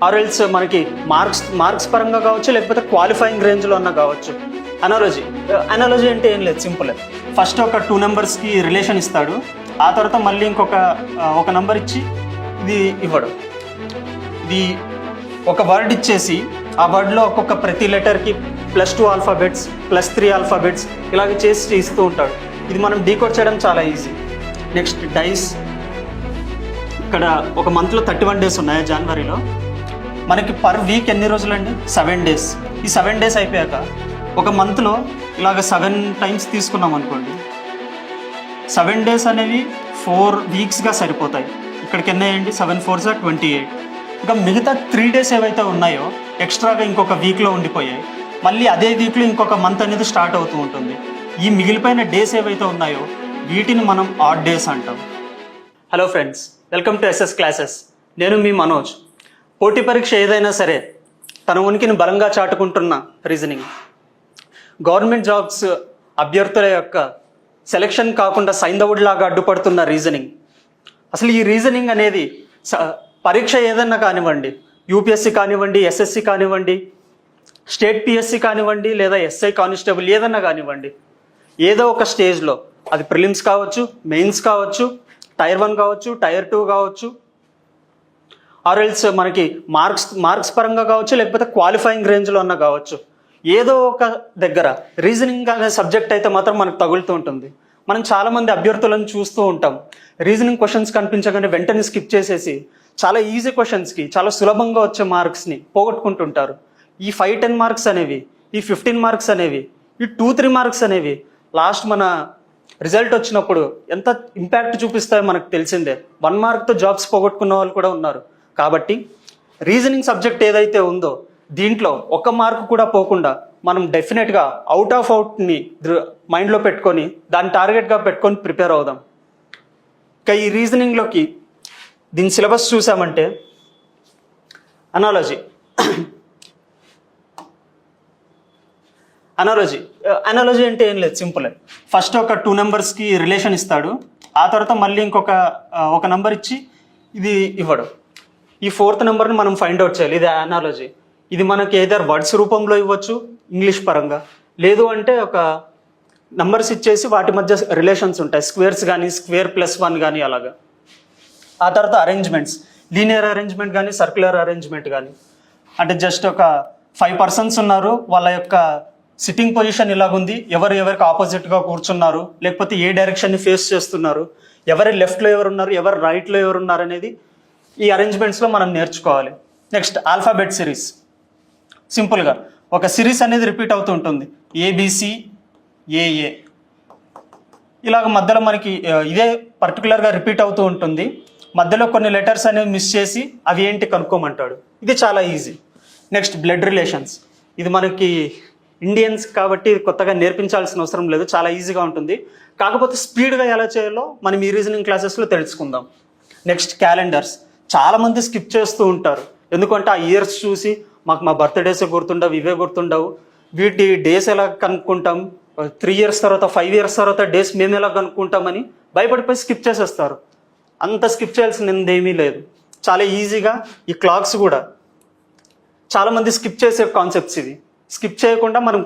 ఆర్ఎల్స్ మనకి మార్క్స్ పరంగా కావచ్చు, లేకపోతే క్వాలిఫైయింగ్ రేంజ్లో అన్న కావచ్చు. అనాలజీ అంటే ఏం లేదు, సింపుల్. ఫస్ట్ ఒక 2 నెంబర్స్కి రిలేషన్ ఇస్తాడు, ఆ తర్వాత మళ్ళీ ఒక నెంబర్ ఇచ్చి ఇది ఇవ్వడు. ఇది ఒక వర్డ్ ఇచ్చేసి ఆ వర్డ్లో ప్రతి లెటర్కి +2 ఆల్ఫాబెట్స్, +3 ఆల్ఫాబెట్స్ ఇలాగ చేసి ఇస్తూ ఉంటాడు. ఇది మనం డీకోడ్ చేయడం చాలా ఈజీ. Next dice. ఇక్కడ ఒక మంత్లో 31 డేస్ ఉన్నాయి. జనవరిలో మనకి పర్ వీక్ ఎన్ని రోజులండి? 7 డేస్. ఈ 7 డేస్ అయిపోయాక ఒక మంత్లో ఇలాగ 7 టైమ్స్ తీసుకున్నాం అనుకోండి, 7 డేస్ అనేవి 4 వీక్స్గా సరిపోతాయి. ఇక్కడికి ఎన్ని అయ్యండి? 7 4 28. ఇంకా మిగతా 3 డేస్ ఏవైతే ఉన్నాయో ఎక్స్ట్రాగా ఇంకొక వీక్లో ఉండిపోయాయి. మళ్ళీ అదే వీక్లో ఇంకొక మంత్ అనేది స్టార్ట్ అవుతూ ఉంటుంది. ఈ మిగిలిపోయిన డేస్ ఏవైతే ఉన్నాయో వీటిని మనం ఆడ్ డేస్ అంటాం. Hello friends, welcome to SS classes. నేను మీ మనోజ్. పోటీ పరీక్ష ఏదైనా సరే తన ఉనికిని బలంగా చాటుకుంటున్న రీజనింగ్, గవర్నమెంట్ జాబ్స్ అభ్యర్థుల యొక్క సెలెక్షన్ కాకుండా సైంధవుడిలాగా అడ్డుపడుతున్న రీజనింగ్. అసలు ఈ రీజనింగ్ అనేది పరీక్ష ఏదన్నా కానివ్వండి, యూపీఎస్సీ కానివ్వండి, ఎస్ఎస్సి కానివ్వండి, స్టేట్ పిఎస్సి కానివ్వండి, లేదా ఎస్ఐ కానిస్టేబుల్ ఏదన్నా కానివ్వండి, ఏదో ఒక స్టేజ్లో అది ప్రిలిమ్స్ కావచ్చు, మెయిన్స్ కావచ్చు, టైర్ 1 కావచ్చు, టైర్ 2 కావచ్చు, ఆర్ఎల్స్ మనకి మార్క్స్ పరంగా కావచ్చు, లేకపోతే క్వాలిఫైయింగ్ రేంజ్లో అన్న కావచ్చు, ఏదో ఒక దగ్గర రీజనింగ్ అనే సబ్జెక్ట్ అయితే మాత్రం మనకు తగులుతూ ఉంటుంది. మనం చాలామంది అభ్యర్థులను చూస్తూ ఉంటాం, రీజనింగ్ క్వశ్చన్స్ కనిపించగానే వెంటనే స్కిప్ చేసేసి చాలా ఈజీ క్వశ్చన్స్కి, చాలా సులభంగా వచ్చే మార్క్స్ని పోగొట్టుకుంటుంటారు. ఈ 5-10 మార్క్స్ అనేవి, ఈ 15 మార్క్స్ అనేవి, ఈ 2-3 మార్క్స్ అనేవి లాస్ట్ మన రిజల్ట్ వచ్చినప్పుడు ఎంత ఇంపాక్ట్ చూపిస్తాయో మనకు తెలిసిందే. 1 మార్క్తో జాబ్స్ పోగొట్టుకున్న వాళ్ళు కూడా ఉన్నారు. కాబట్టి రీజనింగ్ సబ్జెక్ట్ ఏదైతే ఉందో దీంట్లో 1 మార్కు కూడా పోకుండా మనం డెఫినెట్గా అవుట్ని మైండ్లో పెట్టుకొని దాన్ని టార్గెట్గా పెట్టుకొని ప్రిపేర్ అవుదాం. ఇక ఈ రీజనింగ్లోకి దీని సిలబస్ చూసామంటే అనాలజీ అంటే ఏం లేదు, సింపుల్. ఫస్ట్ ఒక 2 నెంబర్స్కి రిలేషన్ ఇస్తాడు, ఆ తర్వాత మళ్ళీ ఒక నెంబర్ ఇచ్చి ఇది ఇవ్వడు. ఈ 4th నెంబర్ని మనం ఫైండ్ అవుట్ చేయాలి. ఇది అనాలజీ. ఇది మనకి ఏదర్ వర్డ్స్ రూపంలో ఇవ్వచ్చు ఇంగ్లీష్ పరంగా, లేదు అంటే ఒక నంబర్స్ ఇచ్చేసి వాటి మధ్య రిలేషన్స్ ఉంటాయి, స్క్వేర్స్ కానీ, స్క్వేర్ +1 కానీ అలాగా. ఆ తర్వాత అరేంజ్మెంట్స్, లీనియర్ అరేంజ్మెంట్ కానీ, సర్క్యులర్ అరేంజ్మెంట్ కానీ. అంటే జస్ట్ ఒక 5 పర్సన్స్ ఉన్నారు, వాళ్ళ యొక్క సిట్టింగ్ పొజిషన్ ఇలాగుంది, ఎవరికి ఆపోజిట్గా కూర్చున్నారు, లేకపోతే ఏ డైరెక్షన్ని ఫేస్ చేస్తున్నారు, ఎవరి లెఫ్ట్లో ఎవరు ఉన్నారు, ఎవరు రైట్లో ఎవరు ఉన్నారు అనేది ఈ అరేంజ్మెంట్స్లో మనం నేర్చుకోవాలి. Next alphabet series. సింపుల్గా ఒక సిరీస్ అనేది రిపీట్ అవుతూ ఉంటుంది, ABC AA ఇలాగ మధ్యలో మనకి ఇదే పర్టికులర్గా రిపీట్ అవుతూ ఉంటుంది. మధ్యలో కొన్ని లెటర్స్ అనేవి మిస్ చేసి అవి ఏంటి కనుక్కోమంటాడు. ఇది చాలా ఈజీ. Next blood relations. ఇది మనకి ఇండియన్స్ కాబట్టి కొత్తగా నేర్పించాల్సిన అవసరం లేదు, చాలా ఈజీగా ఉంటుంది. కాకపోతే స్పీడ్గా ఎలా చేయాలో మనం ఈ రీజనింగ్ క్లాసెస్లో తెలుసుకుందాం. Next calendars. చాలామంది స్కిప్ చేస్తూ ఉంటారు, ఎందుకంటే ఆ ఇయర్స్ చూసి మాకు మా బర్త్డేస్ గుర్తుండవు, ఇవే గుర్తుండవు, వీటి డేస్ ఎలా కనుక్కుంటాం, 3 ఇయర్స్ తర్వాత 5 ఇయర్స్ తర్వాత డేస్ మేము ఎలా కనుక్కుంటామని భయపడిపోయి స్కిప్ చేసేస్తారు. అంత స్కిప్ చేయాల్సింది ఏమీ లేదు, చాలా ఈజీగా. ఈ క్లాక్స్ కూడా చాలామంది స్కిప్ చేసే కాన్సెప్ట్స్. ఇవి స్కిప్ చేయకుండా మనం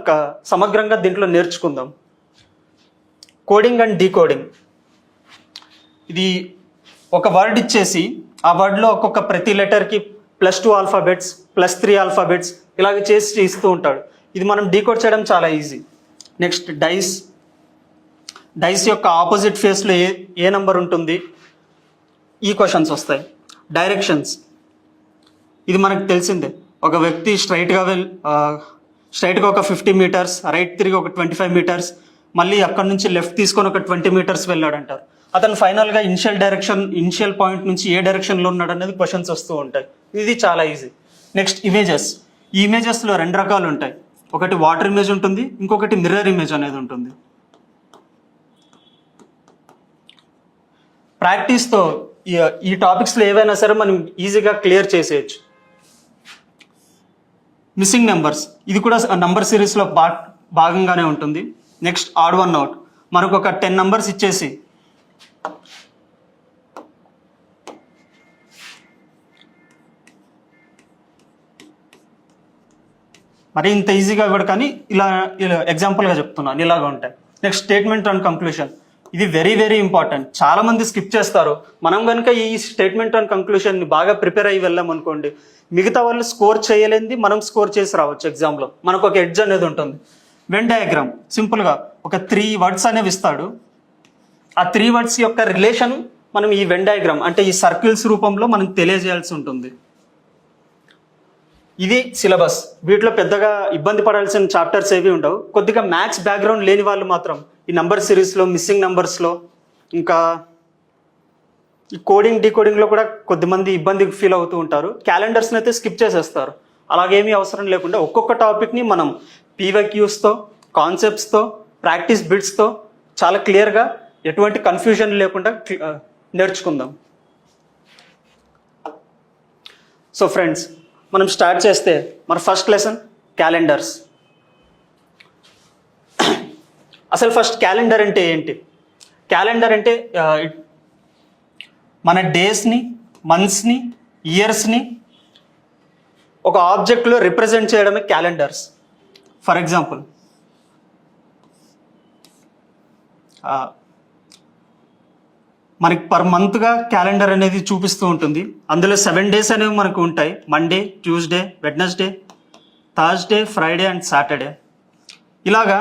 సమగ్రంగా దీంట్లో నేర్చుకుందాం. Coding and decoding. ఇది ఒక వర్డ్ ఇచ్చేసి ఆ వర్డ్లో ప్రతి లెటర్కి +2 ఆల్ఫాబెట్స్, +3 ఆల్ఫాబెట్స్ ఇలాగ చేసి ఇస్తూ ఉంటాడు. ఇది మనం డీకోడ్ చేయడం చాలా ఈజీ. నెక్స్ట్ డైస్ యొక్క ఆపోజిట్ ఫేస్లో ఏ నెంబర్ ఉంటుంది, ఈ క్వశ్చన్స్ వస్తాయి. డైరెక్షన్స్. ఇది మనకు తెలిసిందే, ఒక వ్యక్తి స్ట్రైట్గా ఒక 50 మీటర్స్, రైట్ తిరిగి ఒక 25 మీటర్స్, మళ్ళీ అక్కడ నుంచి లెఫ్ట్ తీసుకొని ఒక 20 మీటర్స్ వెళ్ళాడంటారు. అతను ఫైనల్గా ఇనిషియల్ పాయింట్ నుంచి ఏ డైరెక్షన్లో ఉన్నాడు అనేది క్వశ్చన్స్ వస్తూ ఉంటాయి. ఇది చాలా ఈజీ. Next images. ఈ ఇమేజెస్లో 2 రకాలు ఉంటాయి, ఒకటి వాటర్ ఇమేజ్ ఉంటుంది, ఇంకొకటి మిర్రర్ ఇమేజ్ అనేది ఉంటుంది. ప్రాక్టీస్తో ఈ టాపిక్స్లో ఏవైనా సరే మనం ఈజీగా క్లియర్ చేసేయచ్చు. Missing numbers. ఇది కూడా నంబర్ సిరీస్లో భాగంగానే ఉంటుంది. Next odd 1 out. మనకు ఒక 10 నెంబర్స్ ఇచ్చేసి మరి ఇంత ఈజీగా కూడా కానీ ఇలా ఎగ్జాంపుల్గా చెప్తున్నాను, ఇలాగ ఉంటాయి. Next statement and conclusion. ఇది వెరీ వెరీ ఇంపార్టెంట్. చాలా మంది స్కిప్ చేస్తారు. మనం కనుక ఈ స్టేట్మెంట్ అండ్ కంక్లూషన్ని బాగా ప్రిపేర్ అయ్యి వెళ్ళాం అనుకోండి, మిగతా వాళ్ళు స్కోర్ చేయలేంది మనం స్కోర్ చేసి రావచ్చు ఎగ్జామ్లో. మనకు ఒక ఎడ్జ్ అనేది ఉంటుంది. వెన్ డయాగ్రామ్ సింపుల్గా ఒక 3 words అనేవి ఇస్తాడు. ఆ 3 words యొక్క రిలేషన్ మనం ఈ వెన్ డయాగ్రామ్ అంటే ఈ సర్కిల్స్ రూపంలో మనం తెలియజేయాల్సి ఉంటుంది. ఇది సిలబస్. వీటిలో పెద్దగా ఇబ్బంది పడాల్సిన చాప్టర్స్ ఏవి ఉండవు. కొద్దిగా మ్యాథ్స్ బ్యాక్గ్రౌండ్ లేని వాళ్ళు మాత్రం ఈ నంబర్ సిరీస్లో, మిస్సింగ్ నంబర్స్లో, ఇంకా ఈ కోడింగ్ డీకోడింగ్లో కూడా కొద్దిమంది ఇబ్బంది ఫీల్ అవుతూ ఉంటారు. క్యాలెండర్స్ని అయితే స్కిప్ చేసేస్తారు. అలాగేమీ అవసరం లేకుండా ఒక్కొక్క టాపిక్ని మనం పీవైక్యూస్తో, కాన్సెప్ట్స్తో, ప్రాక్టీస్ బిట్స్తో చాలా క్లియర్గా ఎటువంటి కన్ఫ్యూజన్ లేకుండా నేర్చుకుందాం. సో ఫ్రెండ్స్, మనం స్టార్ట్ చేస్తే మన ఫస్ట్ లెసన్ క్యాలెండర్స్. అసలు ఫస్ట్ క్యాలెండర్ అంటే ఏంటి? క్యాలెండర్ అంటే మన డేస్ని, మంత్స్ని, ఇయర్స్ని ఒక ఆబ్జెక్ట్లో రిప్రజెంట్ చేయడమే క్యాలెండర్స్. ఫర్ ఎగ్జాంపుల్, మనకి పర్ మంత్గా క్యాలెండర్ అనేది చూపిస్తూ ఉంటుంది. అందులో 7 days అనేవి మనకు ఉంటాయి. Monday, Tuesday, Wednesday, Thursday, Friday and Saturday. ఇలాగా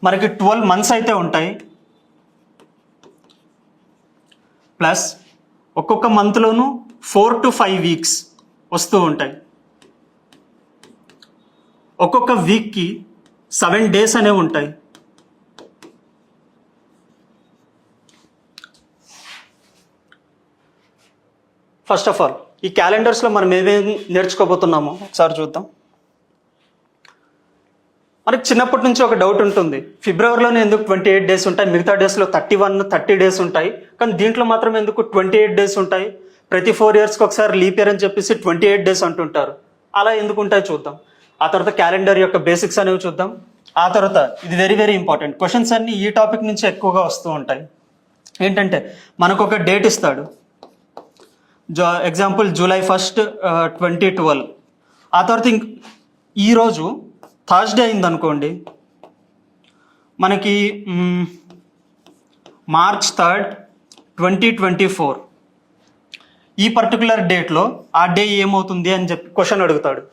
మనకి 12 months అయితే ఉంటాయి. ప్లస్ ఒక్కొక్క మంత్లోనూ 4 to 5 weeks వస్తూ ఉంటాయి. ఒక్కొక్క వీక్కి 7 days అనేవి ఉంటాయి. ఫస్ట్ ఆఫ్ ఆల్ ఈ క్యాలెండర్స్లో మనం ఏమేమి నేర్చుకోబోతున్నామో ఒకసారి చూద్దాం. మనకి చిన్నప్పటి నుంచి ఒక డౌట్ ఉంటుంది, ఫిబ్రవరిలోనే ఎందుకు 28 days ఉంటాయి, మిగతా డేస్లో 31, 30 days ఉంటాయి, కానీ దీంట్లో మాత్రం ఎందుకు 28 days ఉంటాయి? ప్రతి 4 yearsకి ఒకసారి లీప్ ఇయర్ అని చెప్పేసి 28 days అంటుంటారు. అలా ఎందుకు ఉంటాయి చూద్దాం. ఆ తర్వాత క్యాలెండర్ యొక్క బేసిక్స్ అనేవి చూద్దాం. ఆ తర్వాత ఇది వెరీ వెరీ ఇంపార్టెంట్, క్వశ్చన్స్ అన్నీ ఈ టాపిక్ నుంచి ఎక్కువగా వస్తూ ఉంటాయి. ఏంటంటే మనకు ఒక డేట్ ఇస్తాడు. Example July 1st, 2012. ఆ తర్వాత ఈరోజు థర్స్డే అయింది అనుకోండి, మనకి March 3rd, 2024. ఈ పర్టికులర్ డేట్లో ఆ డే ఏమవుతుంది అని చెప్పి క్వశ్చన్ అడుగుతాడు.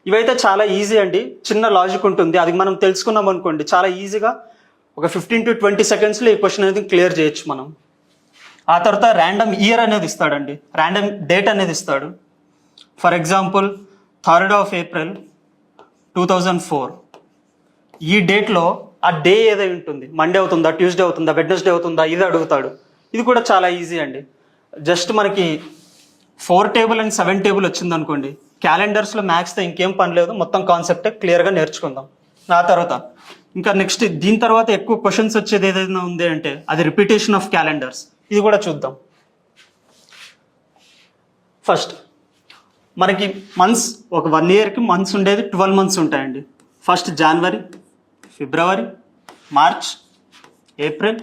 ఇవైతే చాలా ఈజీ అండి, చిన్న లాజిక్ ఉంటుంది. అది మనం తెలుసుకున్నాం అనుకోండి, చాలా ఈజీగా ఒక 15 to 20 secondsలో ఈ క్వశ్చన్ అనేది క్లియర్ చేయొచ్చు మనం. ఆ తర్వాత ర్యాండమ్ ఇయర్ అనేది ఇస్తాడండి, ర్యాండమ్ డేట్ అనేది ఇస్తాడు. For example 3rd of April, 2004. ఈ డేట్లో ఆ డే ఏదై ఉంటుంది, మండే అవుతుందా, ట్యూస్డే అవుతుందా, వెడ్నెస్డే అవుతుందా, ఇది అడుగుతాడు. ఇది కూడా చాలా ఈజీ అండి. జస్ట్ మనకి 4 table అండ్ 7 table వచ్చింది అనుకోండి, క్యాలెండర్స్లో మ్యాథ్స్తో ఇంకేం పని లేదు, మొత్తం కాన్సెప్టే క్లియర్గా నేర్చుకుందాం. ఆ తర్వాత ఇంకా నెక్స్ట్ దీని తర్వాత ఎక్కువ క్వశ్చన్స్ వచ్చేది ఏదైనా ఉంది అంటే అది రిపిటేషన్ ఆఫ్ క్యాలెండర్స్. ఇది కూడా చూద్దాం. ఫస్ట్ మనకి మంత్స్, ఒక 1 yearకి మంత్స్ ఉండేది 12 months ఉంటాయండి. First January, February, March, April,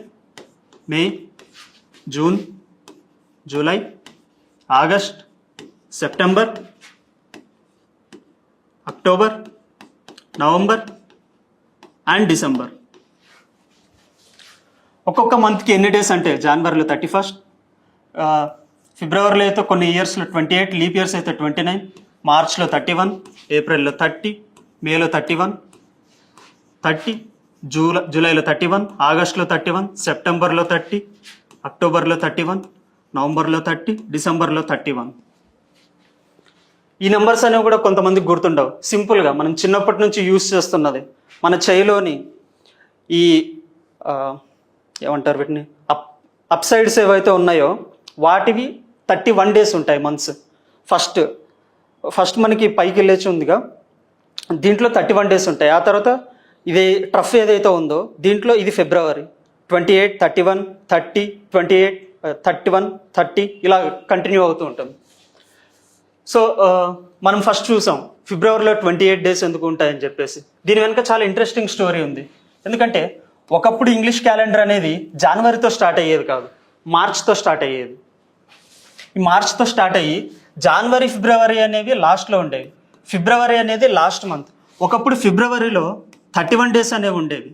May, June, July, August, September, October, November and December. ఒక్కొక్క మంత్కి ఎన్ని డేస్ అంటే జనవరిలో 31st, ఫిబ్రవరిలో అయితే కొన్ని ఇయర్స్లో 28, లీప్ ఇయర్స్ అయితే 29, మార్చ్లో 31, ఏప్రిల్లో 30, మేలో 31, 30, జూలైలో 31, ఆగస్టులో 31, సెప్టెంబర్లో 30, అక్టోబర్లో 31, నవంబర్లో 30, డిసెంబర్లో 31. ఈ నెంబర్స్ అనేవి కూడా కొంతమందికి గుర్తుండవు. సింపుల్గా మనం చిన్నప్పటి నుంచి యూస్ చేస్తున్నది, మన చేయిలోని ఈ ఏమంటారు వీటిని అప్ సైడ్స్ ఏవైతే ఉన్నాయో వాటివి 31 days ఉంటాయి మంత్స్. ఫస్ట్ మనకి పైకి లేచి ఉందిగా, దీంట్లో 31 days ఉంటాయి. ఆ తర్వాత ఇది ట్రఫ్ ఏదైతే ఉందో దీంట్లో ఇది ఫిబ్రవరి 28, 31, 30, 28, 31, 30 ఇలా కంటిన్యూ అవుతూ ఉంటుంది. సో మనం ఫస్ట్ చూసాం ఫిబ్రవరిలో 28 days ఎందుకు ఉంటాయని చెప్పేసి. దీని వెనుక చాలా ఇంట్రెస్టింగ్ స్టోరీ ఉంది. ఎందుకంటే ఒకప్పుడు ఇంగ్లీష్ క్యాలెండర్ అనేది జనవరితో స్టార్ట్ అయ్యేది కాదు, మార్చ్తో స్టార్ట్ అయ్యేది. ఈ మార్చ్తో స్టార్ట్ అయ్యి జనవరి, ఫిబ్రవరి అనేవి లాస్ట్లో ఉండేవి. ఫిబ్రవరి అనేది లాస్ట్ మంత్, ఒకప్పుడు ఫిబ్రవరిలో 31 డేస్ అనేవి ఉండేవి.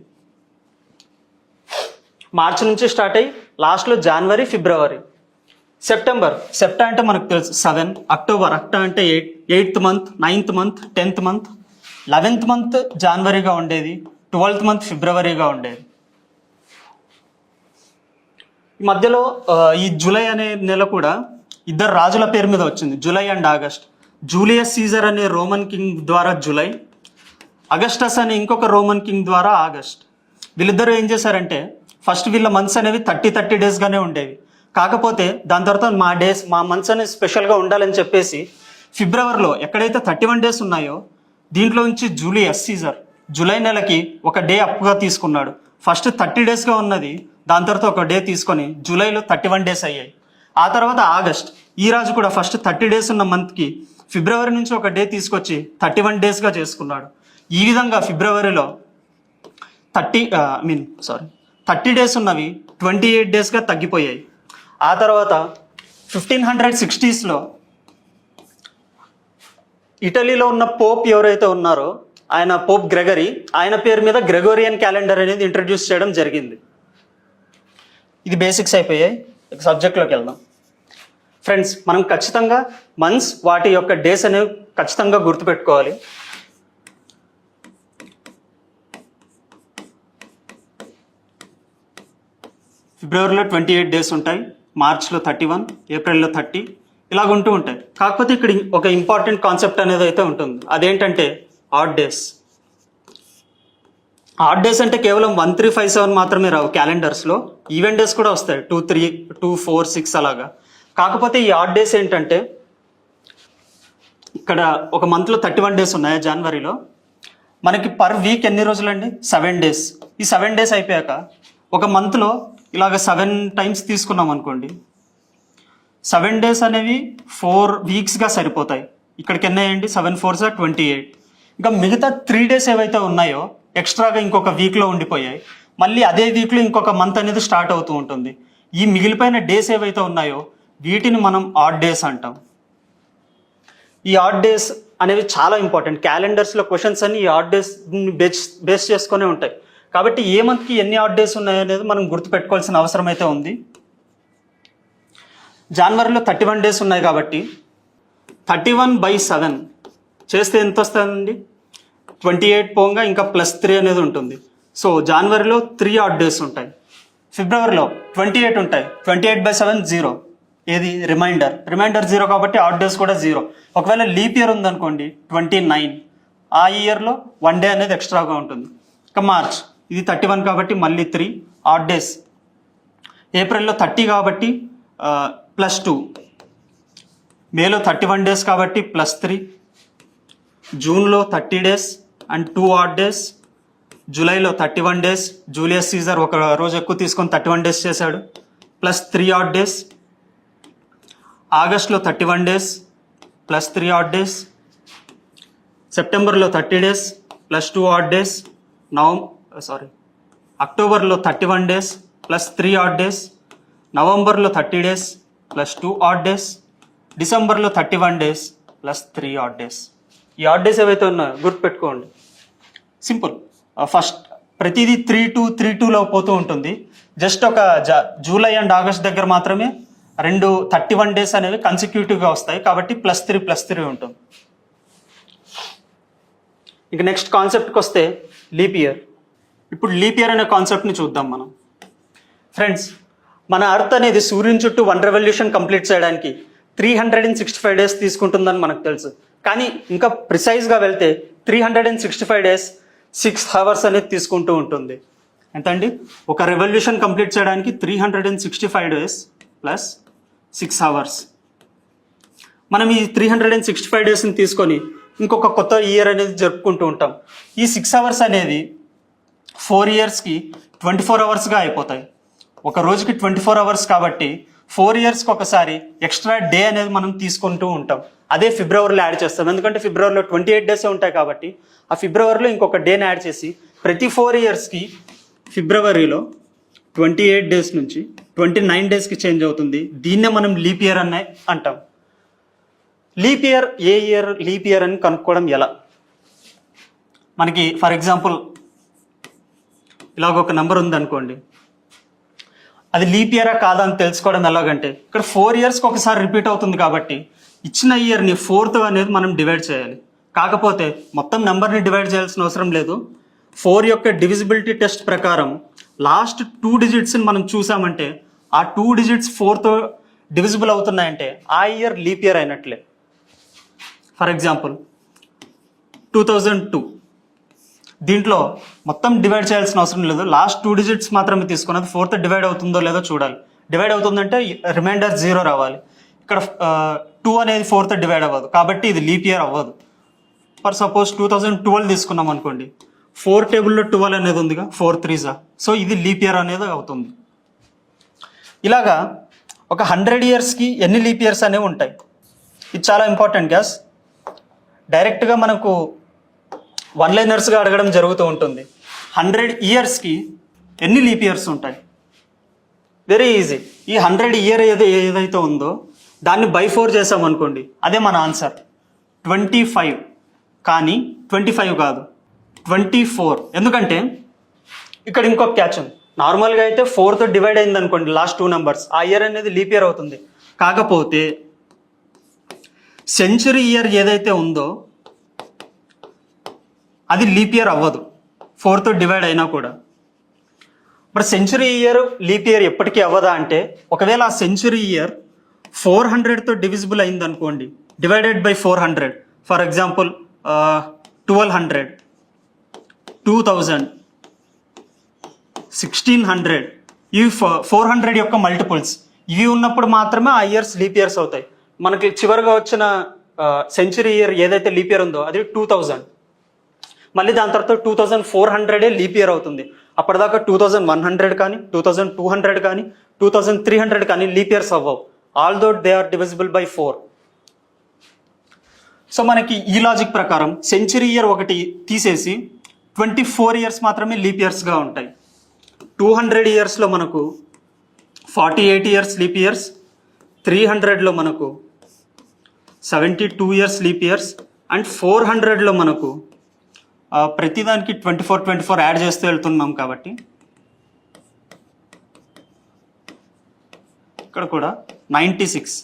మార్చి నుంచి స్టార్ట్ అయ్యి లాస్ట్లో జనవరి, ఫిబ్రవరి, సెప్టెంబర్ అంటే మనకు తెలుసు 7, అక్టోబర్ అంటే 8th month, 9th month, 10th month, 11th month జనవరిగా ఉండేది, 12th మంత్ ఫిబ్రవరిగా ఉండేది. ఈ మధ్యలో ఈ జూలై అనే నెల కూడా ఇద్దరు రాజుల పేరు మీద వచ్చింది, July and August. Julius Caesar అనే రోమన్ కింగ్ ద్వారా జూలై, అగస్టస్ అనే ఇంకొక రోమన్ కింగ్ ద్వారా ఆగస్ట్. వీళ్ళిద్దరూ ఏం చేశారంటే ఫస్ట్ వీళ్ళ మంత్స్ అనేవి 30 డేస్గానే ఉండేవి. కాకపోతే దాని తర్వాత మా మంత్స్ అనేవి స్పెషల్గా ఉండాలని చెప్పేసి ఫిబ్రవరిలో ఎక్కడైతే 31 డేస్ ఉన్నాయో దీంట్లో నుంచి జూలియస్ సీజర్ జూలై నెలకి ఒక డే అప్పుగా తీసుకున్నాడు. ఫస్ట్ 30 డేస్గా ఉన్నది దాని తర్వాత ఒక డే తీసుకొని జూలైలో 31 డేస్ అయ్యాయి. ఆ తర్వాత ఆగస్ట్, ఈ రాజు కూడా ఫస్ట్ 30 డేస్ ఉన్న మంత్కి ఫిబ్రవరి నుంచి ఒక డే తీసుకొచ్చి 31 డేస్గా చేసుకున్నాడు. ఈ విధంగా ఫిబ్రవరిలో 30 డేస్ ఉన్నవి 28 డేస్గా తగ్గిపోయాయి. ఆ తర్వాత 1560స్లో ఇటలీలో ఉన్న పోప్ ఎవరైతే ఉన్నారో ఆయన పోప్ గ్రెగరీ, ఆయన పేరు మీద గ్రెగోరియన్ క్యాలెండర్ అనేది ఇంట్రడ్యూస్ చేయడం జరిగింది. ఇది బేసిక్స్ అయిపోయాయి. సబ్జెక్ట్లోకి వెళ్దాం. ఫ్రెండ్స్, మనం ఖచ్చితంగా మంత్స్ వాటి యొక్క డేస్ అనేవి ఖచ్చితంగా గుర్తుపెట్టుకోవాలి. ఫిబ్రవరిలో 28 డేస్ ఉంటాయి, మార్చ్లో 31, ఏప్రిల్లో 30, ఇలాగుంటూ ఉంటాయి. కాకపోతే ఇక్కడ ఒక ఇంపార్టెంట్ కాన్సెప్ట్ అనేది అయితే ఉంటుంది. అదేంటంటే ఆడ్ డేస్. ఆడ్ డేస్ అంటే కేవలం 1, 3, 5, 7 మాత్రమే రావు క్యాలెండర్స్లో, ఈవెంట్ డేస్ కూడా వస్తాయి 2, 3, 2, 4, 6 అలాగా. కాకపోతే ఈ ఆడ్ డేస్ ఏంటంటే ఇక్కడ ఒక మంత్లో 31 డేస్ ఉన్నాయి జనవరిలో, మనకి పర్ వీక్ ఎన్ని రోజులండి? 7 డేస్. ఈ 7 డేస్ అయిపోయాక ఒక మంత్లో ఇలాగ 7 టైమ్స్ తీసుకున్నాం అనుకోండి, 7 డేస్ అనేవి 4 వీక్స్గా సరిపోతాయి. ఇక్కడికి ఎన్ని అయ్యండి? 7 4 28. ఇంకా మిగతా 3 డేస్ ఏవైతే ఉన్నాయో ఎక్స్ట్రాగా ఇంకొక వీక్లో ఉండిపోయాయి. మళ్ళీ అదే వీక్లో ఇంకొక మంత్ అనేది స్టార్ట్ అవుతూ ఉంటుంది. ఈ మిగిలిపోయిన డేస్ ఏవైతే ఉన్నాయో వీటిని మనం ఆడ్ డేస్ అంటాం. ఈ ఆడ్ డేస్ అనేవి చాలా ఇంపార్టెంట్. క్యాలెండర్స్లో క్వశ్చన్స్ అన్ని ఈ ఆడ్ డేస్ బేస్ చేసుకునే ఉంటాయి. కాబట్టి ఏ మంత్కి ఎన్ని ఆడ్ డేస్ ఉన్నాయనేది మనం గుర్తుపెట్టుకోవాల్సిన అవసరం అయితే ఉంది. జనవరిలో 31 డేస్ ఉన్నాయి కాబట్టి 31/7 చేస్తే ఎంత వస్తుందండి? 28 పోగా ఇంకా +3 అనేది ఉంటుంది. సో జనవరిలో 3 ఆడ్ డేస్ ఉంటాయి. ఫిబ్రవరిలో 28 ఉంటాయి. 28/7 0. ఏది? రిమైండర్ 0 కాబట్టి ఆడ్ డేస్ కూడా 0. ఒకవేళ లీప్ ఇయర్ ఉందనుకోండి 29, ఆ ఇయర్లో 1 డే అనేది ఎక్స్ట్రాగా ఉంటుంది. ఇక మార్చ్, ఇది 31 కాబట్టి మళ్ళీ 3 ఆడ్ డేస్. ఏప్రిల్లో 30 కాబట్టి +2. మేలో 31 డేస్ కాబట్టి +3. జూన్లో 30 డేస్ అండ్ 2 ఆడ్ డేస్. జూలైలో 31 డేస్. జూలియస్ సీజర్ ఒక రోజు ఎక్కువ తీసుకొని 31 డేస్ చేశాడు, +3 ఆడ్ డేస్. ఆగస్ట్లో 31 డేస్ +3 ఆడ్ డేస్. సెప్టెంబర్లో 30 డేస్ +2 ఆడ్ డేస్. అక్టోబర్లో 31 డేస్ +3 ఆడ్ డేస్. నవంబర్లో 30 డేస్ +2 ఆడ్ డేస్. డిసెంబర్లో 31 డేస్ +3 ఆడ్ డేస్. ఈ ఆడ్ డేస్ ఏవైతే ఉన్నాయో గుర్తుపెట్టుకోండి. సింపుల్. ఫస్ట్ ప్రతిదీ 3-2 పోతూ ఉంటుంది. జస్ట్ ఒక జూలై అండ్ ఆగస్ట్ దగ్గర మాత్రమే 31 డేస్ అనేవి కన్సిక్యూటివ్గా వస్తాయి కాబట్టి +3 ఉంటుంది. ఇక నెక్స్ట్ కాన్సెప్ట్కి వస్తే లీప్ ఇయర్. ఇప్పుడు లీప్ ఇయర్ అనే కాన్సెప్ట్ని చూద్దాం మనం. ఫ్రెండ్స్, మన అర్త్ అనేది సూర్యుని చుట్టూ 1 రెవల్యూషన్ కంప్లీట్ చేయడానికి 365 డేస్ తీసుకుంటుందని మనకు తెలుసు. కానీ ఇంకా ప్రిసైజ్గా వెళ్తే 365 డేస్ 6 అవర్స్ అనేది తీసుకుంటూ ఉంటుంది. ఎంతండి? ఒక రెవల్యూషన్ కంప్లీట్ చేయడానికి 365 డేస్ ప్లస్ 6 అవర్స్. మనం ఈ 365 డేస్ని తీసుకొని ఇంకొక కొత్త ఇయర్ అనేది జరుపుకుంటూ ఉంటాం. ఈ 6 అవర్స్ అనేది 4 ఇయర్స్కి 24 అవర్స్గా అయిపోతాయి. ఒక రోజుకి 24 అవర్స్ కాబట్టి 4 ఇయర్స్కి ఒకసారి ఎక్స్ట్రా డే అనేది మనం తీసుకుంటూ ఉంటాం. అదే ఫిబ్రవరిలో యాడ్ చేస్తాం. ఎందుకంటే ఫిబ్రవరిలో 28 డేసే ఉంటాయి కాబట్టి ఆ ఫిబ్రవరిలో ఇంకొక డేని యాడ్ చేసి ప్రతి 4 ఇయర్స్కి ఫిబ్రవరిలో 28 డేస్ నుంచి 29 డేస్కి చేంజ్ అవుతుంది. దీన్నే మనం లీప్ ఇయర్ అని అంటాం. లీప్ ఇయర్ లీప్ ఇయర్ అని కనుక్కోవడం ఎలా? మనకి ఫర్ ఎగ్జాంపుల్ ఇలాగ ఒక నెంబర్ ఉంది అనుకోండి, అది లీప్ ఇయరా కాదా అని తెలుసుకోవడం ఎలాగంటే ఇక్కడ 4 ఇయర్స్కి ఒకసారి రిపీట్ అవుతుంది కాబట్టి ఇచ్చిన ఇయర్ని 4th అనేది మనం డివైడ్ చేయాలి. కాకపోతే మొత్తం నెంబర్ని డివైడ్ చేయాల్సిన అవసరం లేదు. 4 యొక్క డివిజిబిలిటీ టెస్ట్ ప్రకారం లాస్ట్ 2 డిజిట్స్ని మనం చూసామంటే ఆ 2 డిజిట్స్ 4తో డివిజిబుల్ అవుతున్నాయంటే ఆ ఇయర్ లీప్ ఇయర్ అయినట్లే. ఫర్ ఎగ్జాంపుల్ 2002, దీంట్లో మొత్తం డివైడ్ చేయాల్సిన అవసరం లేదు, లాస్ట్ 2 డిజిట్స్ మాత్రమే తీసుకున్నది 4th డివైడ్ అవుతుందో లేదో చూడాలి. డివైడ్ అవుతుందంటే రిమైండర్ 0 రావాలి. ఇక్కడ 2 అనేది 4th డివైడ్ అవ్వదు కాబట్టి ఇది లీప్ ఇయర్ అవ్వదు. ఫర్ సపోజ్ 2012 తీసుకున్నాం అనుకోండి, 4 టేబుల్లో 12 అనేది ఉందిగా, 4 3s, సో ఇది లీప్ ఇయర్ అనేది అవుతుంది. ఇలాగా ఒక 100 ఇయర్స్కి ఎన్ని లీప్ ఇయర్స్ అనేవి ఉంటాయి, ఇది చాలా ఇంపార్టెంట్ గ్యాస్. డైరెక్ట్గా మనకు వన్ లైనర్స్గా అడగడం జరుగుతూ ఉంటుంది. 100 ఇయర్స్కి ఎన్ని లీప్ ఇయర్స్ ఉంటాయి? Very easy. ఈ 100 ఇయర్ ఏదైతే ఉందో దాన్ని బై 4 చేసామనుకోండి, అదే మన ఆన్సర్ 25. కానీ 25 కాదు, 24. ఎందుకంటే ఇక్కడ ఇంకొక క్యాచ్ ఉంది. నార్మల్గా అయితే 4తో డివైడ్ అయింది అనుకోండి లాస్ట్ 2 నెంబర్స్, ఆ ఇయర్ అనేది లీప్ ఇయర్ అవుతుంది. కాకపోతే సెంచురీ ఇయర్ ఏదైతే ఉందో అది లీప్ ఇయర్ అవ్వదు 4తో డివైడ్ అయినా కూడా. మరి సెంచురీ ఇయర్ లీప్ ఇయర్ ఎప్పటికీ అవ్వదా అంటే, ఒకవేళ ఆ సెంచురీ ఇయర్ 400తో డివిజిబుల్ అయింది అనుకోండి, డివైడెడ్ బై 400, ఫర్ ఎగ్జాంపుల్ 1200, 2000, 1600, ఇవి 400 యొక్క మల్టిపుల్స్. ఇవి ఉన్నప్పుడు మాత్రమే ఆ ఇయర్స్ లీప్ ఇయర్స్ అవుతాయి. మనకి చివరిగా వచ్చిన సెంచురీ ఇయర్ ఏదైతే లీప్ ఇయర్ ఉందో అది 2000, మళ్ళీ దాని తర్వాత 2400 లీప్ ఇయర్ అవుతుంది. అప్పటిదాకా 2100 కానీ 2200 కానీ 2300 కానీ లీప్ ఇయర్స్ అవ్వవు, although they are divisible by 4. సో మనకి ఈ లాజిక్ ప్రకారం సెంచురీ ఇయర్ ఒకటి తీసేసి 24 ఇయర్స్ మాత్రమే లీప్ ఇయర్స్గా ఉంటాయి. 200 ఇయర్స్లో మనకు 48 ఇయర్స్ లీప్ ఇయర్స్, 300లో మనకు 72 ఇయర్స్ లీప్ ఇయర్స్, అండ్ 400లో మనకు ప్రతిదానికి 24 యాడ్ చేస్తూ వెళ్తున్నాం కాబట్టి ఇక్కడ కూడా 96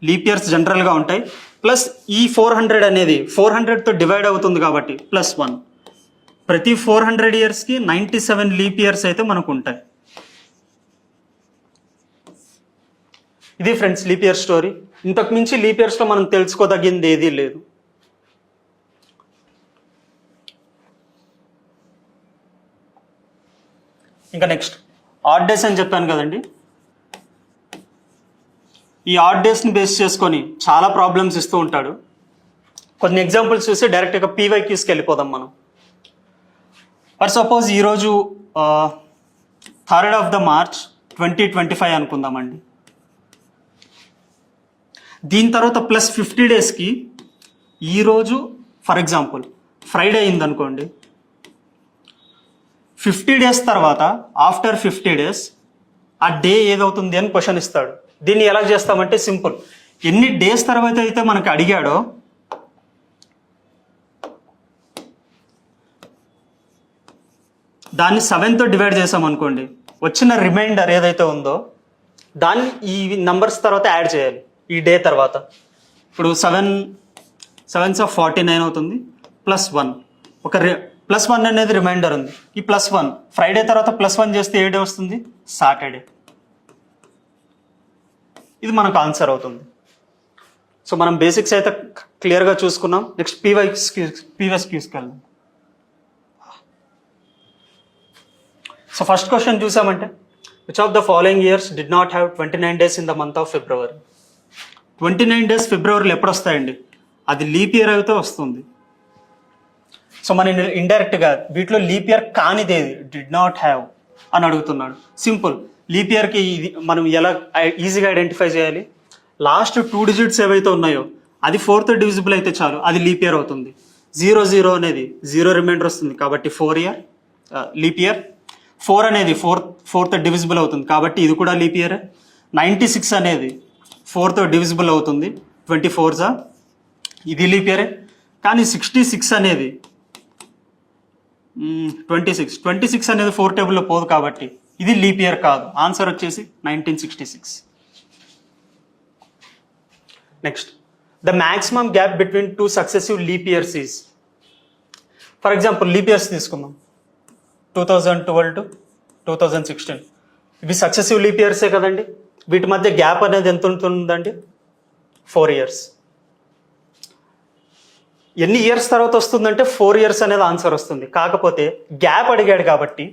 లీప్ ఇయర్స్ జనరల్గా ఉంటాయి. ప్లస్ ఈ 400 అనేది 400తో డివైడ్ అవుతుంది కాబట్టి +1. ప్రతి 400 ఇయర్స్కి 97 లీప్ ఇయర్స్ అయితే మనకు ఉంటాయి. ఇది ఫ్రెండ్స్ లీప్ ఇయర్ స్టోరీ. ఇంతకు మించి లీప్ ఇయర్స్లో మనం తెలుసుకోదగింది ఏదీ లేదు. ఇంకా నెక్స్ట్ ఆడ్ డేస్ అని చెప్పాను కదండి. ఈ ఆడ్ డేస్ని బేస్ చేసుకొని చాలా ప్రాబ్లమ్స్ ఇస్తూ ఉంటాడు. కొన్ని ఎగ్జాంపుల్స్ చూసి డైరెక్ట్గా పీవైక్యూస్కి వెళ్ళిపోదాం మనం. ఫర్ సపోజ్ ఈరోజు 3rd of March 2025 అనుకుందామండి. దీని తర్వాత ప్లస్ 50 డేస్కి ఈరోజు ఫర్ ఎగ్జాంపుల్ ఫ్రైడే అయిందనుకోండి, 50 డేస్ తర్వాత ఆఫ్టర్ 50 డేస్ ఆ డే ఏదవుతుంది అని క్వశ్చన్ ఇస్తాడు. దీన్ని ఎలా చేస్తామంటే సింపుల్, ఎన్ని డేస్ తర్వాత అయితే మనకు అడిగాడో దాన్ని 7తో డివైడ్ చేసామనుకోండి, వచ్చిన రిమైండర్ ఏదైతే ఉందో దాన్ని ఈ నంబర్స్ తర్వాత యాడ్ చేయాలి ఈ డే తర్వాత. ఇప్పుడు 7 7 49 అవుతుంది, +1 ఒక +1 అనేది రిమైండర్ ఉంది. ఈ +1 ఫ్రైడే తర్వాత +1 చేస్తే ఏ డే వస్తుంది? సాటర్డే. ఇది మనకు ఆన్సర్ అవుతుంది. సో మనం బేసిక్స్ అయితే క్లియర్గా చూసుకున్నాం. నెక్స్ట్ పీవైక్యూస్కి వెళ్దాం. సో ఫస్ట్ క్వశ్చన్ చూసామంటే, which of the following years did not have 29 days in the month of February? 29 days ఫిబ్రవరిలో ఎప్పుడు వస్తాయండి? అది లీప్ ఇయర్ అయితే వస్తుంది. సో మన ఇండైరెక్ట్గా వీటిలో లీప్ ఇయర్ కానిదేది డిడ్ నాట్ హ్యావ్ అని అడుగుతున్నాడు. సింపుల్, లీప్ ఇయర్కి ఇది మనం ఎలా ఈజీగా ఐడెంటిఫై చేయాలి? లాస్ట్ 2 డిజిట్స్ ఏవైతే ఉన్నాయో అది 4th డివిజిబుల్ అయితే చాలు, అది లీప్ ఇయర్ అవుతుంది. 00 అనేది 0 రిమైండర్ వస్తుంది కాబట్టి 4 ఇయర్ లీప్ ఇయర్. 4 అనేది 4th డివిజిబుల్ అవుతుంది కాబట్టి ఇది కూడా లీప్ ఇయర్. 96 అనేది 4th డివిజిబుల్ అవుతుంది, 24s ఇది లీప్ ఇయరే. కానీ 66 అనేది 26 అనేది 4 టేబుల్లో పోదు కాబట్టి ఇది లీప్ ఇయర్ కాదు. ఆన్సర్ వచ్చేసి 1966. Next, the maximum gap between 2 successive leap years is. For example leap years తీసుకుందాం, 2012 to 2016. ఇవి సక్సెసివ్ లీప్ ఇయర్సే కదండి. వీటి మధ్య గ్యాప్ అనేది ఎంత ఉంటుందండి? 4 years. ఎన్ని ఇయర్స్ తర్వాత వస్తుందంటే 4 years అనేది ఆన్సర్ వస్తుంది. కాకపోతే గ్యాప్ అడిగాడు కాబట్టి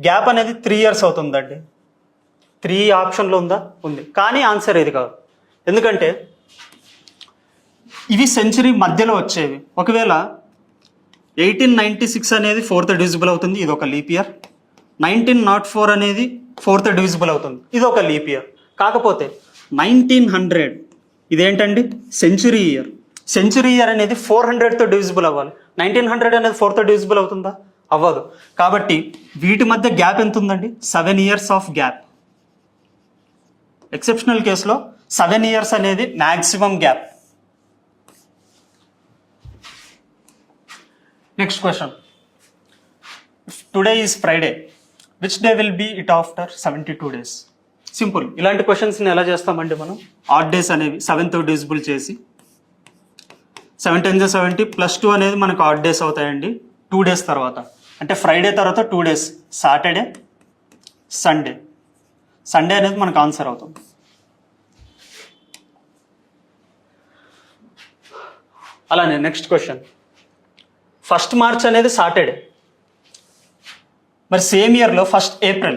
గ్యాప్ అనేది 3 years అవుతుందండి. 3 ఆప్షన్లో ఉందా? ఉంది. కానీ ఆన్సర్ ఇది కాదు. ఎందుకంటే ఇవి సెంచరీ మధ్యలో వచ్చేవి. ఒకవేళ 1896 అనేది 4th డివిజిబుల్ అవుతుంది, ఇది ఒక లీప్ ఇయర్. 1904 అనేది 4th డివిజిబుల్ అవుతుంది, ఇది ఒక లీప్ ఇయర్. కాకపోతే 1900 ఇదేంటండి? Century year. సెంచురీ ఇయర్ అనేది 400తో డివిజిబుల్ అవ్వాలి. 1900 అనేది 4th డివిజిబుల్ అవుతుందా? అవ్వదు. కాబట్టి వీటి మధ్య గ్యాప్ ఎంత ఉందండి? 7 years ఆఫ్ గ్యాప్. ఎక్సెప్షనల్ కేసులో 7 years అనేది maximum gap. Next question, today is Friday, which day will be it after 72 days? Simple. ఇలాంటి క్వశ్చన్స్ని ఎలా చేస్తామండి మనం? ఆడ్ డేస్ అనేవి 7తో డివిజిబుల్ చేసి 7 10 70 +2 అనేది మనకు ఆడ్ డేస్ అవుతాయండి 2 days తర్వాత. అంటే ఫ్రైడే తర్వాత 2 days, సాటర్డే, సండే. సండే అనేది మనకు ఆన్సర్ అవుతుంది. అలానే నెక్స్ట్ క్వశ్చన్, 1st March అనేది సాటర్డే. మరి సేమ్ ఇయర్లో 1st April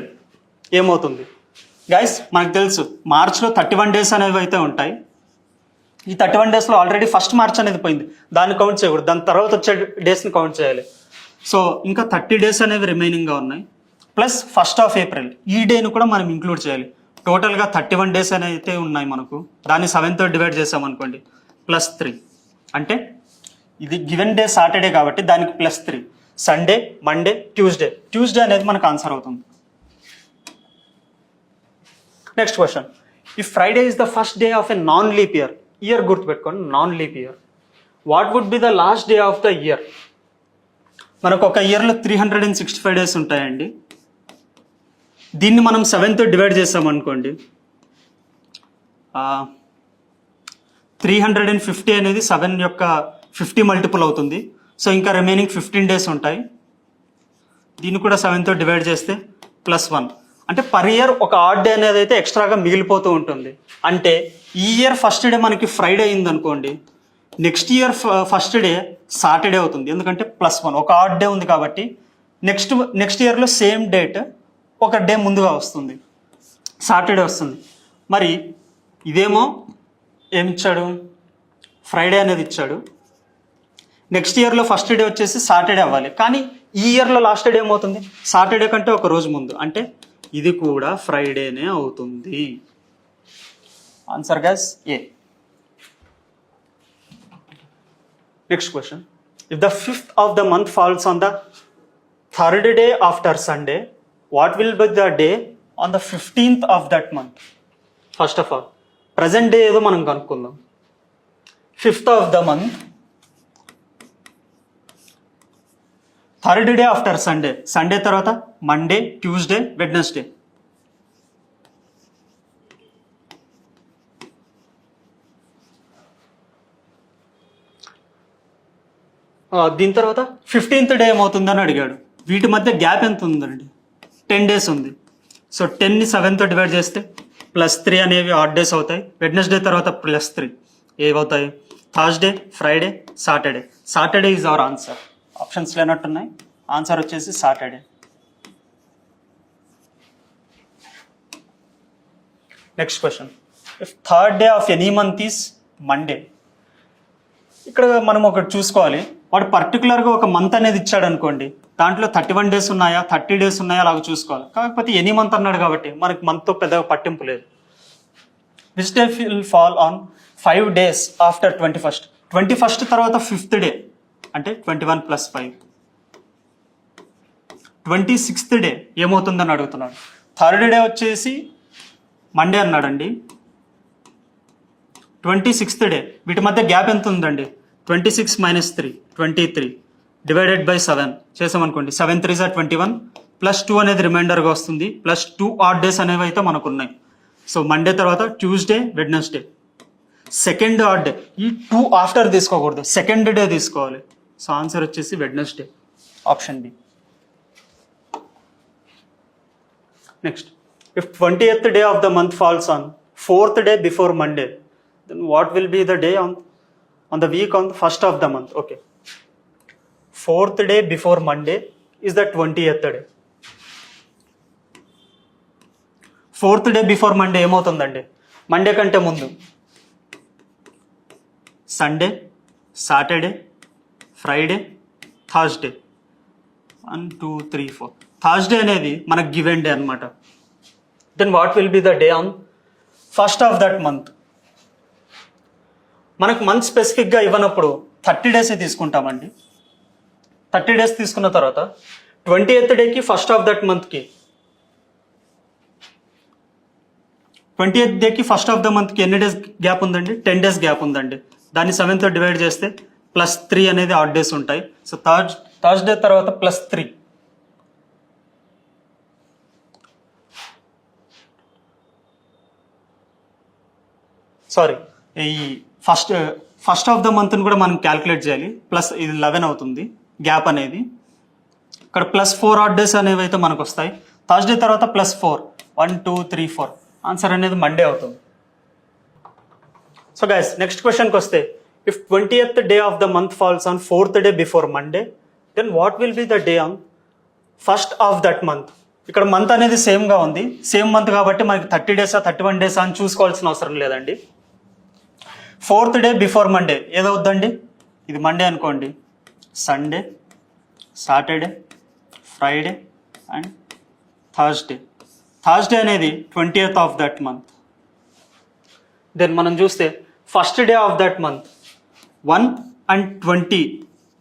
ఏమవుతుంది? గైస్ మనకు తెలుసు మార్చ్లో 31 days అనేవి అయితే ఉంటాయి. ఈ 31 daysలో ఆల్రెడీ 1st March అనేది పోయింది, దాన్ని కౌంట్ చేయకూడదు, దాని తర్వాత వచ్చే డేస్ని కౌంట్ చేయాలి. సో ఇంకా 30 days అనేవి రిమైనింగ్గా ఉన్నాయి, ప్లస్ 1st April ఈ డేను కూడా మనం ఇంక్లూడ్ చేయాలి. టోటల్గా 31 days అనేవి అయితే ఉన్నాయి మనకు. దాన్ని 7తో డివైడ్ చేసామనుకోండి, +3. అంటే ఇది గివెన్ డే సాటర్డే కాబట్టి దానికి +3. సండే, మండే, ట్యూస్డే అనేది మనకు ఆన్సర్ అవుతుంది. Next question, if Friday is the first day of a non leap year, year గుర్తుపెట్టుకోండి, non leap year, what would be the last day of the year? మనకు ఒక ఇయర్లో 365 days ఉంటాయండి. దీన్ని మనం 7తో డివైడ్ చేసామనుకోండి, 350 అనేది 7 యొక్క 50 మల్టిపుల్ అవుతుంది. సో ఇంకా రిమైనింగ్ 15 days ఉంటాయి. దీన్ని కూడా 7తో డివైడ్ చేస్తే +1. అంటే పర్ ఇయర్ ఒక ఆడ్ డే అనేది అయితే ఎక్స్ట్రాగా మిగిలిపోతూ ఉంటుంది. అంటే ఈ ఇయర్ ఫస్ట్ డే మనకి ఫ్రైడే అయింది అనుకోండి, next year first day Saturday అవుతుంది. ఎందుకంటే +1 ఒక ఆడ్ డే ఉంది కాబట్టి నెక్స్ట్ ఇయర్లో సేమ్ డేట్ ఒక డే ముందుగా వస్తుంది, సాటర్డే వస్తుంది. మరి ఇదేమో ఏమిచ్చాడు? ఫ్రైడే అనేది ఇచ్చాడు. నెక్స్ట్ ఇయర్లో ఫస్ట్ డే వచ్చేసి సాటర్డే అవ్వాలి, కానీ ఈ ఇయర్లో లాస్ట్ డే ఏమవుతుంది? సాటర్డే కంటే ఒక రోజు ముందు, అంటే ఇది కూడా ఫ్రైడేనే అవుతుంది. Answer guys A. Next question, if the 5th of the month falls on the 3rd day after Sunday, what will be the day on the 15th of that month? First of all present day ఏదో మనం కనుక్కుందాం. 5th of the month, 3rd day after Sunday, Sunday తర్వాత Monday, Tuesday, Wednesday. దీని తర్వాత 15th day ఏమవుతుందని అడిగాడు. వీటి మధ్య గ్యాప్ ఎంత ఉందండి? 10 days ఉంది. సో 10ని 7తో డివైడ్ చేస్తే +3 అనేవి ఆడ్ డేస్ అవుతాయి. వెడ్నెస్డే తర్వాత +3 ఏవవుతాయి? Thursday, Friday, Saturday. Saturday is our answer. Options లేనట్టున్నాయి, ఆన్సర్ వచ్చేసి Saturday. Next question, if 3rd day of any month is Monday. ఇక్కడ మనం ఒకటి చూసుకోవాలి, వాడు పర్టికులర్గా ఒక మంత్ అనేది ఇచ్చాడు అనుకోండి, దాంట్లో 31 days ఉన్నాయా, 30 days ఉన్నాయా అలాగ చూసుకోవాలి. కాకపోతే ఎనీ మంత్ అన్నాడు కాబట్టి మనకి మంత్తో పెద్దగా పట్టింపు లేదు. Which day will fall on 5 days after 21st. 21st తర్వాత 5th డే అంటే 21 + 5. 26th డే ఏమవుతుందని అడుగుతున్నాడు. 3rd డే వచ్చేసి మండే అన్నాడండి. 26th డే వీటి మధ్య గ్యాప్ ఎంత ఉందండి? 26 - 3 23. డివైడెడ్ బై 7 చేసామనుకోండి, 7 3 = 21 ప్లస్ 2 అనేది రిమైండర్గా వస్తుంది, ప్లస్ 2 ఆడ్ డేస్ అనేవి అయితే మనకు ఉన్నాయి. సో మండే తర్వాత Tuesday, Wednesday, second odd day. ఈ 2 ఆఫ్టర్ తీసుకోకూడదు, సెకండ్ డే తీసుకోవాలి. సో ఆన్సర్ వచ్చేసి Wednesday, option b. Next, if 20th day of the month falls on 4th day before Monday, then what will be the day on the week on the 1st of the month? Okay, 4th day before Monday is the 20th day. 4th day before Monday ఏమవుతుందండి? Monday కంటే ముందు Sunday, Saturday, Friday, Thursday. 1 2 3 4 Thursday అనేది మనకు given day అనమాట. Then what will be the day on 1st of that month? మనకు month స్పెసిఫిక్గా ఇవ్వనప్పుడు 30 days తీసుకుంటామండి. 30 days తీసుకున్న తర్వాత 20th డేకి 1st of that monthకి 20th డేకి 1st of the monthకి ఎన్ని డేస్ గ్యాప్ ఉందండి? 10 days గ్యాప్ ఉందండి. దాన్ని 7తో డివైడ్ చేస్తే +3 అనేది ఆడ్ డేస్ ఉంటాయి. సో థర్స్డే తర్వాత +3. సారీ, ఈ ఫస్ట్ ఆఫ్ ద మంత్ని కూడా మనం క్యాల్కులేట్ చేయాలి. ప్లస్ ఇది 11 అవుతుంది గ్యాప్ అనేది. ఇక్కడ +4 ఆడ్ డేస్ అనేవి అయితే మనకు వస్తాయి. థర్స్డే తర్వాత +4, 1 2 3 4. ఆన్సర్ అనేది మండే అవుతుంది. సో గైస్, నెక్స్ట్ క్వశ్చన్కి వస్తే, if 20th day of the month falls on 4th day before Monday, then what will be the day on 1st of that month? ఇక్కడ మంత్ అనేది సేమ్గా ఉంది, సేమ్ మంత్ కాబట్టి మనకి 30 days 31 days అని చూసుకోవాల్సిన అవసరం లేదండి. 4th day before Monday ఏదవుద్దండి? ఇది మండే అనుకోండి, Sunday, Saturday, Friday and Thursday. Thursday అనేది 20th of that month. Then మనం చూస్తే first day of that month 1 and 20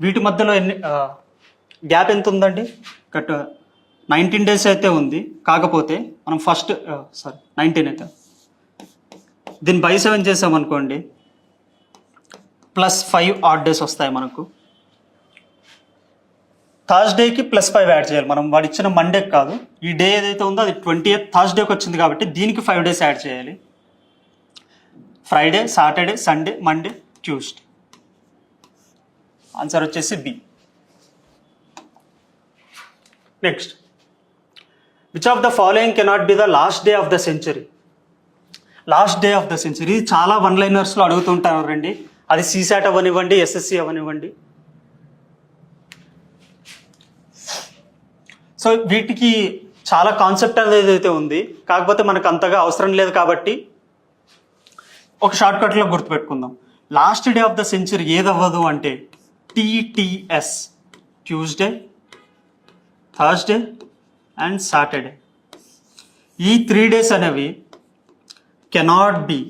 వీటి మధ్యలో ఎన్ని గ్యాప్ ఎంత ఉందండి? 19 days అయితే ఉంది. కాకపోతే మనం 19 అయితే దీన్ని బై 7 చేసామనుకోండి, +5 ఆడ్ డేస్ వస్తాయి మనకు. థర్స్డేకి +5 యాడ్ చేయాలి మనం, వాడు ఇచ్చిన మండే కాదు. ఈ డే ఏదైతే ఉందో అది 20th థర్స్డేకి వచ్చింది కాబట్టి దీనికి 5 days యాడ్ చేయాలి. Friday, Saturday, Sunday, Monday, Tuesday. Answer వచ్చేసి B. Next, which of the following cannot be the last day of the century? Last day of the century చాలా వన్ లైనర్స్లో అడుగుతుంటారు రండి. అది CSAT అవనివ్వండి, SSC అవనివ్వండి. సో వీటికి చాలా కాన్సెప్ట్ అనేది అయితే ఉంది, కాకపోతే మనకు అంతగా అవసరం లేదు కాబట్టి ఒక షార్ట్కట్లో గుర్తుపెట్టుకుందాం. Last day of the century ఏదవ్వదు అంటే TTS, Tuesday, Thursday and Saturday. ఈ 3 days అనేవి cannot be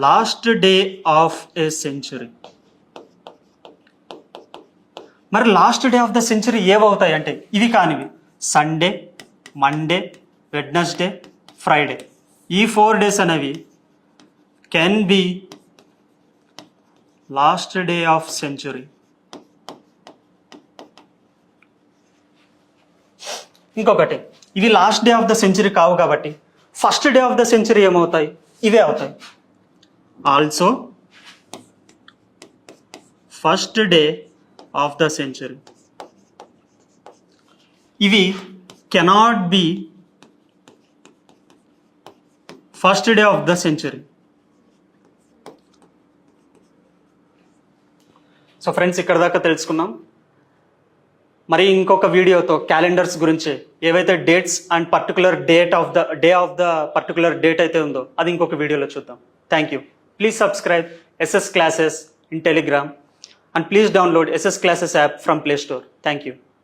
last day of a century. మరి last day of the century ఏవవుతాయి అంటే ఇవి కానివి: సండే, మండే, వెడ్నెస్డే, ఫ్రైడే. ఈ 4 days అనేవి can be last day of century. ఇంకొకటి, ఇవి last day of the century కావు కాబట్టి first day of the century ఏమవుతాయి? ఇవే అవుతాయి. Also first day of the century. ఇవి cannot be first day of the century. So friends, ఇక్కడ దాకా తెలుసుకున్నాం. మరి ఇంకొక వీడియోతో క్యాలెండర్స్ గురించి ఏవైతే dates and particular day of the particular date అయితే ఉందో అది ఇంకొక వీడియోలో చూద్దాం. Thank you. Please subscribe SS Classes in Telegram and please download SS Classes app from Play Store. Thank you.